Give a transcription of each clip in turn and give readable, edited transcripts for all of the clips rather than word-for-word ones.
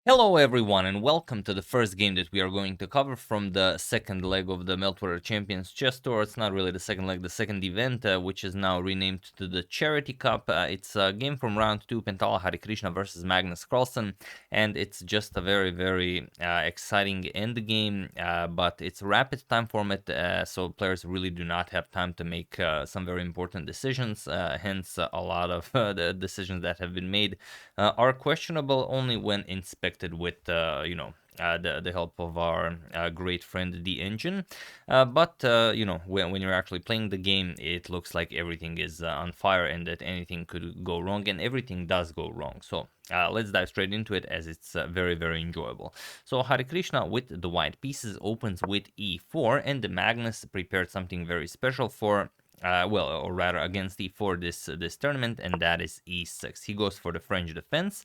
Hello everyone and welcome to the first game that we are going to cover from the second leg of the Meltwater Champions Chess Tour. It's not really the second leg, the second event, which is now renamed to the Charity Cup. It's a game from round 2, Pentala Harikrishna versus Magnus Carlsen, and it's just a very exciting end game, but it's a rapid time format, so players really do not have time to make some very important decisions, hence a lot of the decisions that have been made are questionable only when inspected with the help of our great friend the engine, but when you're actually playing the game, it looks like everything is on fire and that anything could go wrong, and everything does go wrong. So let's dive straight into it, as it's very enjoyable. So Harikrishna with the white pieces opens with e4, and Magnus prepared something very special for or rather against e4 this tournament, and that is e6. He goes for the French defense.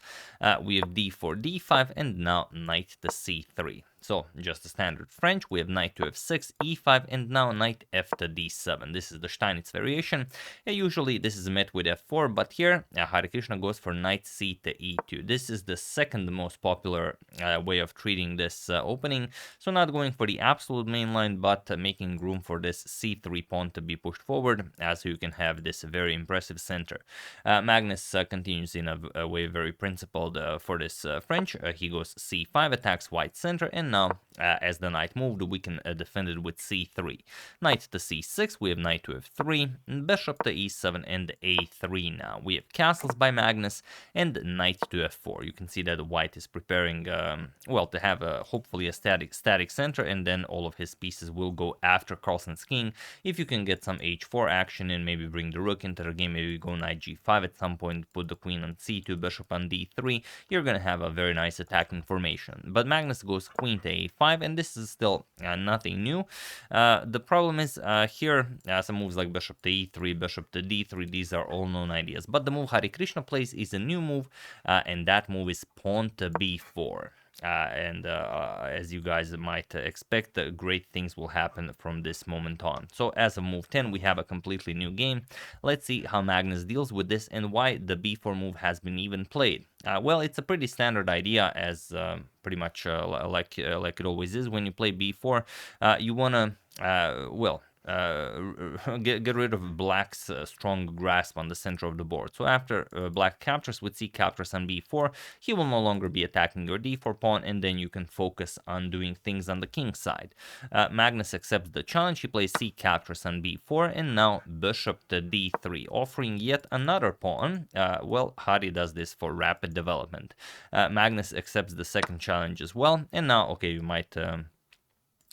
We have d4, d5, and now knight to c3. So just a standard French. We have knight to f6, e5, and now knight f to d7. This is the Steinitz variation. Usually this is met with f4, but here Harikrishna goes for knight c to e2. This is the second most popular way of treating this opening. So not going for the absolute main line, but making room for this c3 pawn to be pushed forward, so you can have this very impressive center. Magnus continues in a way very principled for this French. He goes c5, attacks white center, and now as the knight moved, we can defend it with c3. Knight to c6, we have knight to f3, bishop to e7, and a3. Now we have castles by Magnus and knight to f4. You can see that white is preparing to have hopefully a static center, and then all of his pieces will go after Carlsen's king. If you can get some h4 action and maybe bring the rook into the game, maybe go knight g5 at some point, put the queen on c2, bishop on d3, you're gonna have a very nice attacking formation. But Magnus goes queen to a5, and this is still nothing new. The problem is here some moves like bishop to e3, bishop to d3, these are all known ideas. But the move Harikrishna plays is a new move, and that move is pawn to b4. As you guys might expect, great things will happen from this moment on. So as of move 10, we have a completely new game. Let's see how Magnus deals with this and why the b4 move has been even played. Well, it's a pretty standard idea, as pretty much like it always is when you play b4. You want to, get rid of black's strong grasp on the center of the board. So after black captures with c captures on b4, he will no longer be attacking your d4 pawn, and then you can focus on doing things on the king side. Magnus accepts the challenge. He plays c captures on b4, and now bishop to d3, offering yet another pawn. Hari does this for rapid development. Magnus accepts the second challenge as well, and now, okay, you might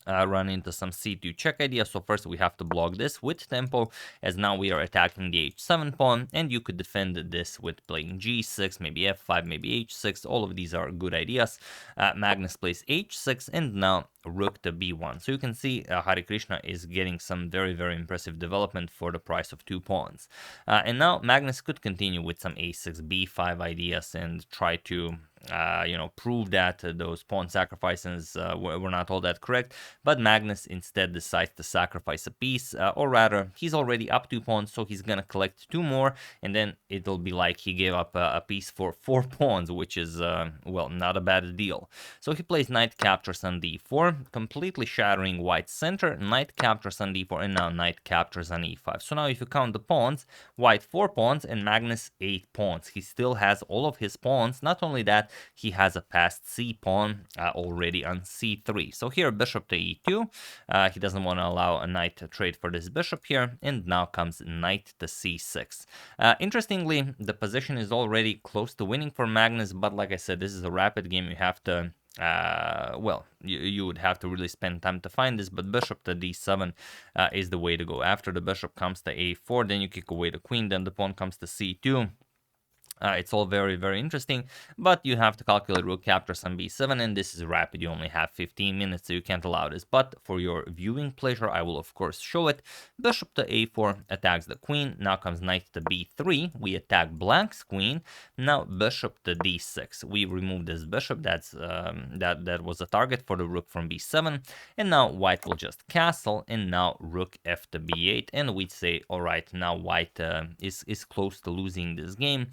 run into some c2 check idea. So first we have to block this with tempo, as now we are attacking the h7 pawn, and you could defend this with playing g6, maybe f5, maybe h6. All of these are good ideas. Magnus plays h6, and now rook to b1. So you can see Harikrishna is getting some very impressive development for the price of 2 pawns. And now Magnus could continue with some a6, b5 ideas and try to prove that those pawn sacrifices were not all that correct, but Magnus instead decides to sacrifice a piece, or rather, he's already up 2 pawns, so he's gonna collect 2 more, and then it'll be like he gave up a piece for 4 pawns, which is, not a bad deal. So he plays knight captures on d4, completely shattering white's center, knight captures on d4, and now knight captures on e5. So now if you count the pawns, white 4 pawns and Magnus 8 pawns. He still has all of his pawns. Not only that, he has a passed c pawn already on c3. So here bishop to e2. He doesn't want to allow a knight to trade for this bishop here, and now comes knight to c6. Interestingly, the position is already close to winning for Magnus, but like I said, this is a rapid game. You have to you would have to really spend time to find this, but bishop to d7 is the way to go. After the bishop comes to a4, then you kick away the queen, then the pawn comes to c2. It's all very interesting, but you have to calculate rook captures on b7, and this is rapid. You only have 15 minutes, so you can't allow this. But for your viewing pleasure, I will of course show it. Bishop to a4 attacks the queen. Now comes knight to b3. We attack black's queen. Now bishop to d6. We remove this bishop. That was a target for the rook from b7, and now white will just castle, and now rook f to b8, and we say, all right, now white is close to losing this game.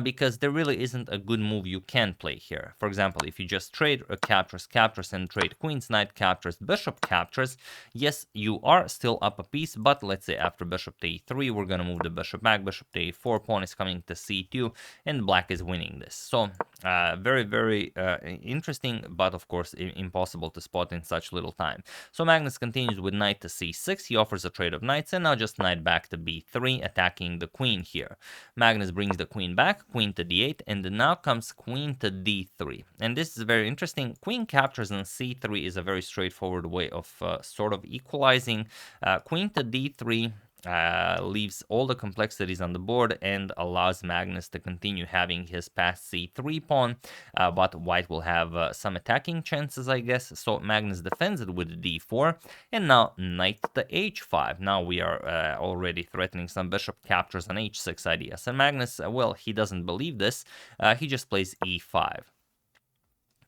because there really isn't a good move you can play here. For example, if you just trade captures, and trade queens, knight captures, bishop captures, yes, you are still up a piece, but let's say after bishop to e3, we're going to move the bishop back, bishop to e4, pawn is coming to c2, and black is winning this. So very, very interesting, but of course impossible to spot in such little time. So Magnus continues with knight to c6. He offers a trade of knights, and now just knight back to b3, attacking the queen here. Magnus brings the queen back, queen to d8, and now comes queen to d3. And this is very interesting. Queen captures on c3 is a very straightforward way of sort of equalizing. Queen to d3 leaves all the complexities on the board and allows Magnus to continue having his past c3 pawn, but white will have some attacking chances, I guess. So Magnus defends it with d4, and now knight to h5. Now we are already threatening some bishop captures on h6 ideas. And Magnus, well, he doesn't believe this. He just plays e5.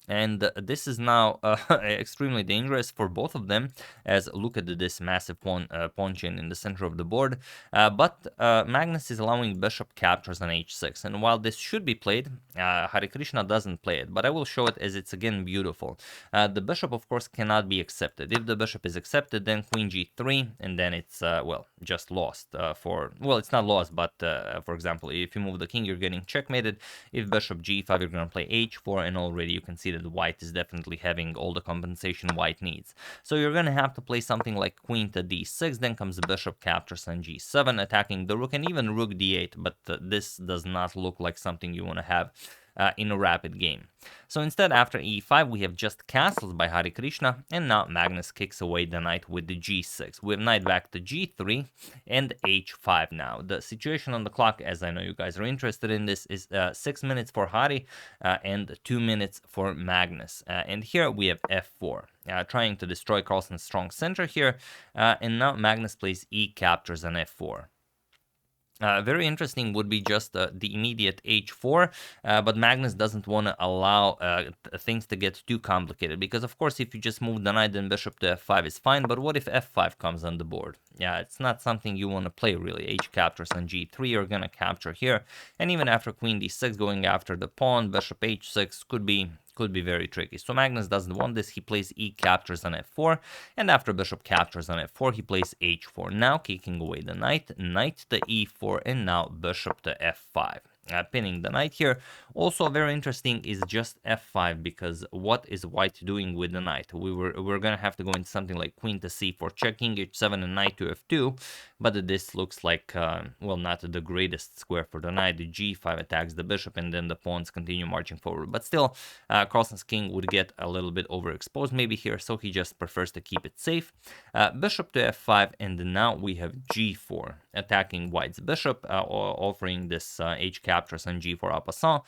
And this is now extremely dangerous for both of them, as look at this massive pawn chain in the center of the board. But Magnus is allowing bishop captures on h6. And while this should be played, Harikrishna doesn't play it. But I will show it as it's again beautiful. The bishop, of course, cannot be accepted. If the bishop is accepted, then queen g3, and then it's, well, just lost. Well, it's not lost, but for example, if you move the king, you're getting checkmated. If bishop g5, you're going to play h4, and already you can see that white is definitely having all the compensation white needs. So you're going to have to play something like queen to d6, then comes the bishop captures on g7, attacking the rook, and even rook d8, but this does not look like something you want to have in a rapid game. So instead, after e5, we have just castles by Harikrishna, and now Magnus kicks away the knight with the g6. We have knight back to g3 and h5 now. The situation on the clock, as I know you guys are interested in this, is 6 minutes for Hari and 2 minutes for Magnus. And here we have f4, trying to destroy Carlsen's strong center here, and now Magnus plays e captures on f4. Very interesting would be just the immediate h4, but Magnus doesn't want to allow things to get too complicated, because of course if you just move the knight, then bishop to f5 is fine, but what if f5 comes on the board? Yeah, it's not something you want to play really. H captures on g3, you're going to capture here, and even after queen d6 going after the pawn, bishop h6 could be very tricky. So Magnus doesn't want this. He plays e captures on f4, and after bishop captures on f4, he plays h4. Now kicking away the knight, knight to e4, and now bishop to f5. Pinning the knight here. Also very interesting is just f5, because what is white doing with the knight? We're gonna have to go into something like queen to c4, checking h7 and knight to f2, but this looks like well, not the greatest square for the knight. The g5 attacks the bishop, and then the pawns continue marching forward. But still, Carlsen's king would get a little bit overexposed maybe here, so he just prefers to keep it safe. Bishop to f5, and now we have g4 attacking white's bishop, offering this h captures on g4 en passant,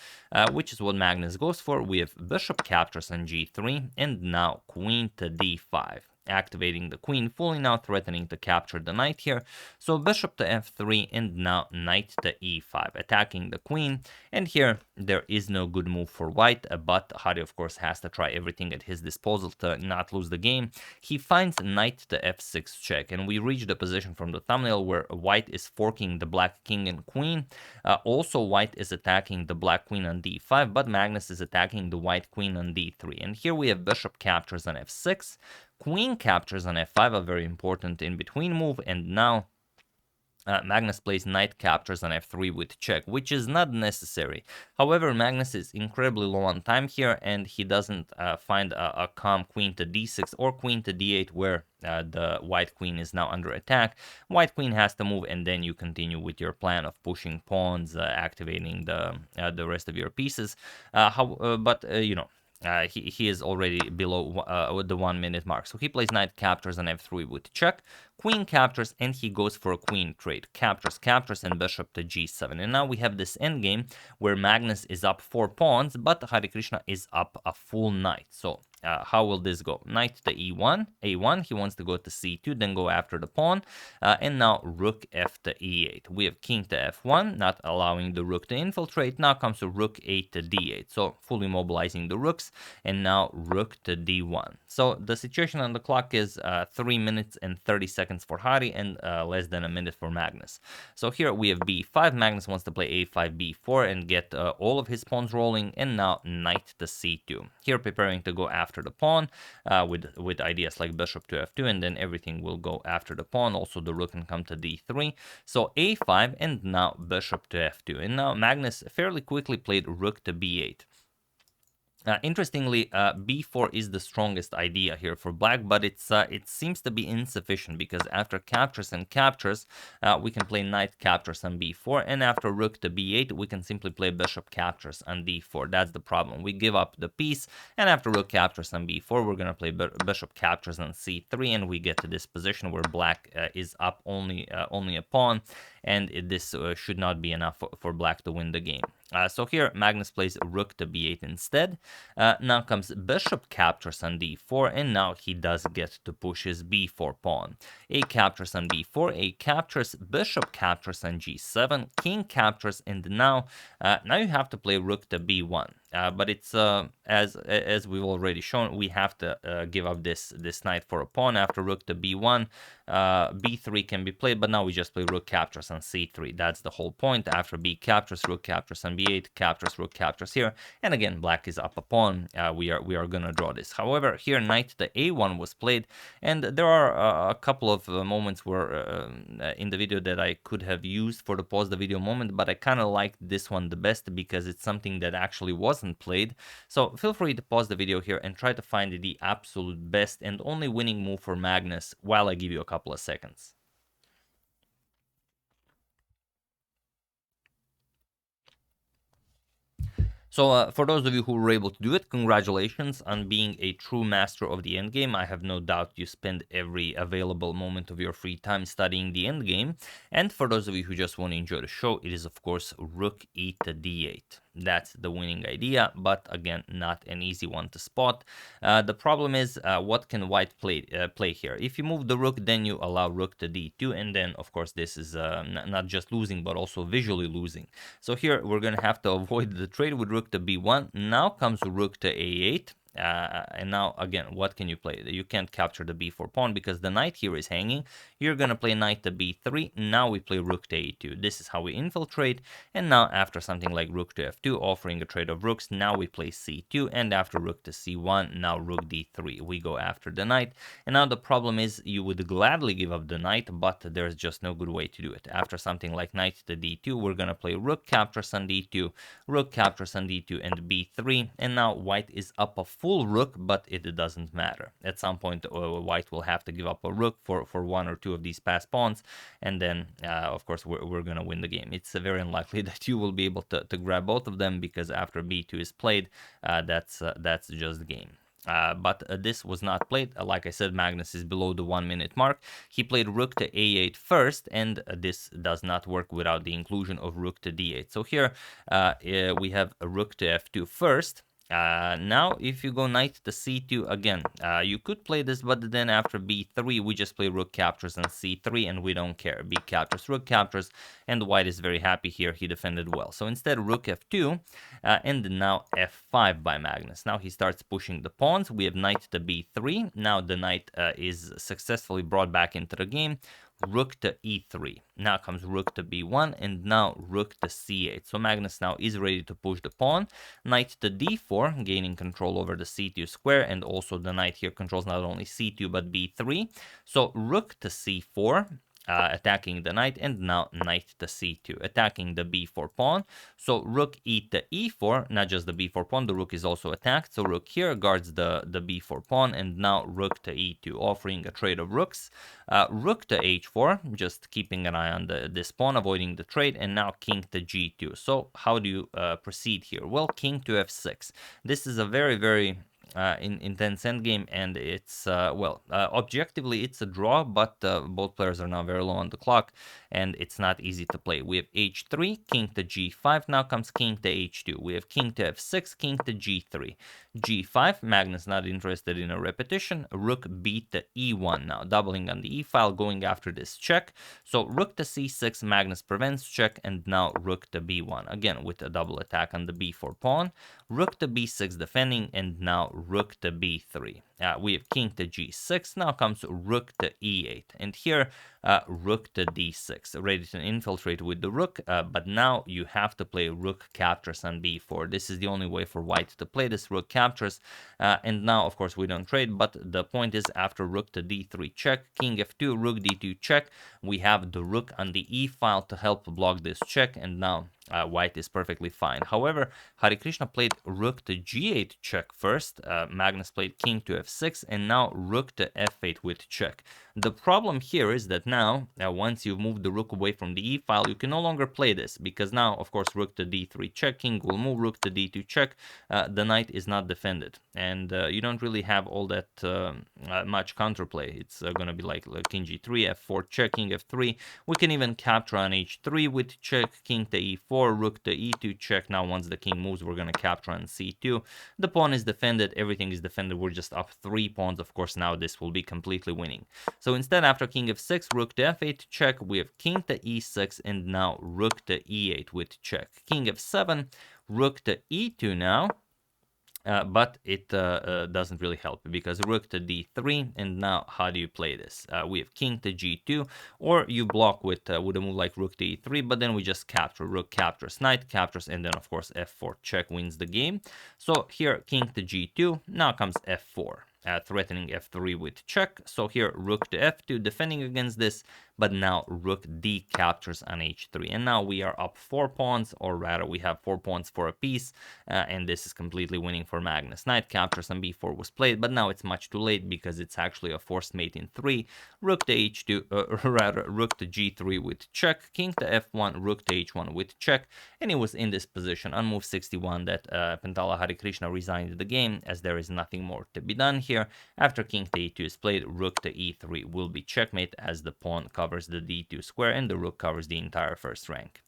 which is what Magnus goes for. We have bishop captures on g3, and now queen to d5. Activating the queen fully, now threatening to capture the knight here. So bishop to f3, and now knight to e5, attacking the queen. And here there is no good move for white, but Hari of course has to try everything at his disposal to not lose the game. He finds knight to f6 check, and we reach the position from the thumbnail where white is forking the black king and queen. Also white is attacking the black queen on d5, but Magnus is attacking the white queen on d3. And here we have bishop captures on f6, queen captures on f5, a very important in-between move, and now Magnus plays knight captures on f3 with check, which is not necessary. However, Magnus is incredibly low on time here, and he doesn't find a calm queen to d6 or queen to d8 where the white queen is now under attack. White queen has to move, and then you continue with your plan of pushing pawns, activating the rest of your pieces. But you know, he is already below the 1 minute mark. So he plays knight captures on f3 with check, queen captures, and he goes for a queen trade. Captures, and bishop to g7. And now we have this endgame where Magnus is up 4 pawns, but Harikrishna is up a full knight. So how will this go? Knight to e1, a1, he wants to go to c2, then go after the pawn, and now rook f to e8. We have king to f1, not allowing the rook to infiltrate. Now comes to rook 8 to d8, so fully mobilizing the rooks, and now rook to d1. So the situation on the clock is 3 minutes and 30 seconds seconds for Hari and less than a minute for Magnus. So here we have b5. Magnus wants to play a5, b4 and get all of his pawns rolling, and now knight to c2. Here preparing to go after the pawn with ideas like bishop to f2, and then everything will go after the pawn. Also the rook can come to d3. So a5 and now bishop to f2. And now Magnus fairly quickly played rook to b8. Interestingly, b4 is the strongest idea here for black, but it seems to be insufficient, because after captures and captures, we can play knight captures on b4, and after rook to b8, we can simply play bishop captures on d4. That's the problem. We give up the piece, and after rook captures on b4, we're going to play bishop captures on c3, and we get to this position where black is up only a pawn, and this should not be enough for black to win the game. So here Magnus plays rook to b8 instead. Now comes bishop captures on d4, and now he does get to push his b4 pawn. A captures on b4, a captures, bishop captures on g7, king captures, and now you have to play rook to b1. But it's as we've already shown, we have to give up this knight for a pawn. After rook to b1, b3 can be played, but now we just play rook captures on c3. That's the whole point. After b captures, rook captures on b8, captures, rook captures here, and again black is up a pawn. We are gonna draw this. However, here knight to a1 was played, and there are a couple of moments where in the video that I could have used for the pause the video moment, but I kind of liked this one the best because it's something that actually wasn't played. So feel free to pause the video here and try to find the absolute best and only winning move for Magnus while I give you a couple of seconds. So for those of you who were able to do it, congratulations on being a true master of the endgame. I have no doubt you spend every available moment of your free time studying the endgame. And for those of you who just want to enjoy the show, it is of course rook e to d8. That's the winning idea, but again, not an easy one to spot. The problem is, what can white play here? If you move the rook, then you allow rook to d2, and then, of course, this is not just losing, but also visually losing. So here, we're going to have to avoid the trade with rook to b1. Now comes rook to a8. And now, again, what can you play? You can't capture the b4 pawn because the knight here is hanging. You're going to play knight to b3. Now we play rook to a2. This is how we infiltrate. And now, after something like rook to f2, offering a trade of rooks, now we play c2. And after rook to c1, now rook d3. We go after the knight. And now the problem is you would gladly give up the knight, but there's just no good way to do it. After something like knight to d2, we're going to play rook captures on d2, rook captures on d2, and b3. And now white is up a full rook, but it doesn't matter. At some point, white will have to give up a rook for one or two of these passed pawns, and then, of course, we're going to win the game. It's very unlikely that you will be able to grab both of them, because after b2 is played, that's just the game. But this was not played. Like I said, Magnus is below the 1 minute mark. He played rook to a8 first, and this does not work without the inclusion of rook to d8. So here we have a rook to f2 first. Now, if you go knight to c2 again, you could play this, but then after b3, we just play rook captures on c3, and we don't care. B captures, rook captures, and white is very happy here. He defended well. So instead, rook f2, and now f5 by Magnus. Now he starts pushing the pawns. We have knight to b3. Now the knight is successfully brought back into the game. Rook to e3. Now comes rook to b1, and now rook to c8. So Magnus now is ready to push the pawn. Knight to d4, gaining control over the c2 square, and also the knight here controls not only c2 but b3. So rook to c4, attacking the knight, and now knight to c2, attacking the b4 pawn. So rook e to e4, not just the b4 pawn, the rook is also attacked. So rook here guards the b4 pawn, and now rook to e2, offering a trade of rooks. Rook to h4, just keeping an eye on this pawn, avoiding the trade, and now king to g2. So how do you proceed here? Well, king to f6. This is a very, very intense endgame, and it's objectively it's a draw, but both players are now very low on the clock, and it's not easy to play. We have h3, king to g5. Now comes king to h2. We have king to f6, king to g3, g5. Magnus not interested in a repetition. Rook b to e1. Now doubling on the e file, going after this check. So rook to c6, Magnus prevents check, and now rook to b1, again with a double attack on the b4 pawn. Rook to b6 defending, and now rook to b3. We have king to g6. Now comes rook to e8. And here, rook to d6. Ready to infiltrate with the rook, but now you have to play rook captures on b4. This is the only way for white to play this. Rook captures. And now, of course, we don't trade, but the point is after rook to d3 check, king f2, rook d2 check, we have the rook on the e file to help block this check, and now white is perfectly fine. However, Harikrishna played rook to g8 check first, Magnus played king to f6, and now rook to f8 with check. The problem here is that now, once you've moved the rook away from the e file, you can no longer play this, because now, of course, rook to d3 check, king will move, rook to d2 check, the knight is not defended, and you don't really have all that much counterplay. It's going to be like king g3, f4 check, king f3. We can even capture on h3 with check, king to e4, rook to e2 check. Now once the king moves, we're going to capture on c2. The pawn is defended, everything is defended, we're just up 3 pawns. Of course, now this will be completely winning. So instead, after king f6, rook to f8 check, we have king to e6, and now rook to e8 with check. King f7, rook to e2 now. But it doesn't really help, because rook to d3, and now how do you play this? We have king to g2, or you block with a move like rook to e3, but then we just capture, rook captures, knight captures, and then of course f4 check wins the game. So here king to g2, now comes f4. Threatening f3 with check. So here rook to f2 defending against this, but now rook d captures on h3, and now we are up 4 pawns, or rather we have 4 pawns for a piece, and this is completely winning for Magnus. Knight captures on b4 was played, but now it's much too late, because it's actually a forced mate in 3. Rook to h2, rather rook to g3 with check, king to f1, rook to h1 with check, and it was in this position on move 61 that Pentala Harikrishna resigned the game, as there is nothing more to be done here. After king to e2 is played, rook to e3 will be checkmate, as the pawn covers the d2 square and the rook covers the entire first rank.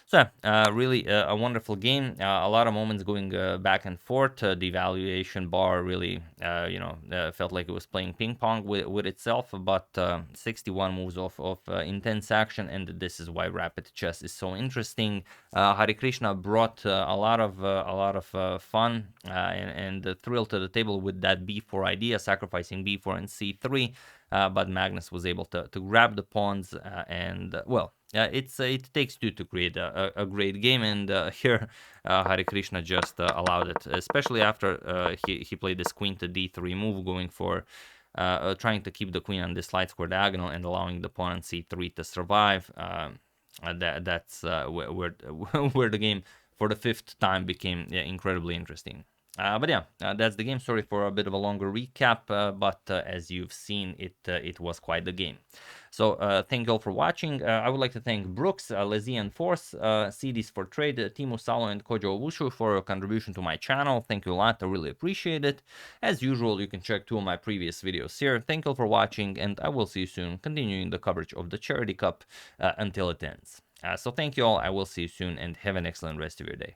So really a wonderful game. A lot of moments going back and forth. The evaluation bar really, felt like it was playing ping pong with itself. But 61 moves of intense action, and this is why rapid chess is so interesting. Harikrishna brought a lot of fun and thrill to the table with that b4 idea, sacrificing b4 and c3. But Magnus was able to grab the pawns, it takes two to create a great game, and here Harikrishna just allowed it, especially after he played this queen to d3 move, going for trying to keep the queen on this light square diagonal and allowing the pawn on c3 to survive. That's where the game for the 5th time became incredibly interesting. But yeah, that's the game. Sorry for a bit of a longer recap, but as you've seen, it was quite the game. So thank you all for watching. I would like to thank Brooks, Lezian Force, CDs for Trade, Timo Salo, and Kojo Wushu for your contribution to my channel. Thank you a lot. I really appreciate it. As usual, you can check 2 of my previous videos here. Thank you all for watching, and I will see you soon, continuing the coverage of the Charity Cup until it ends. So thank you all. I will see you soon, and have an excellent rest of your day.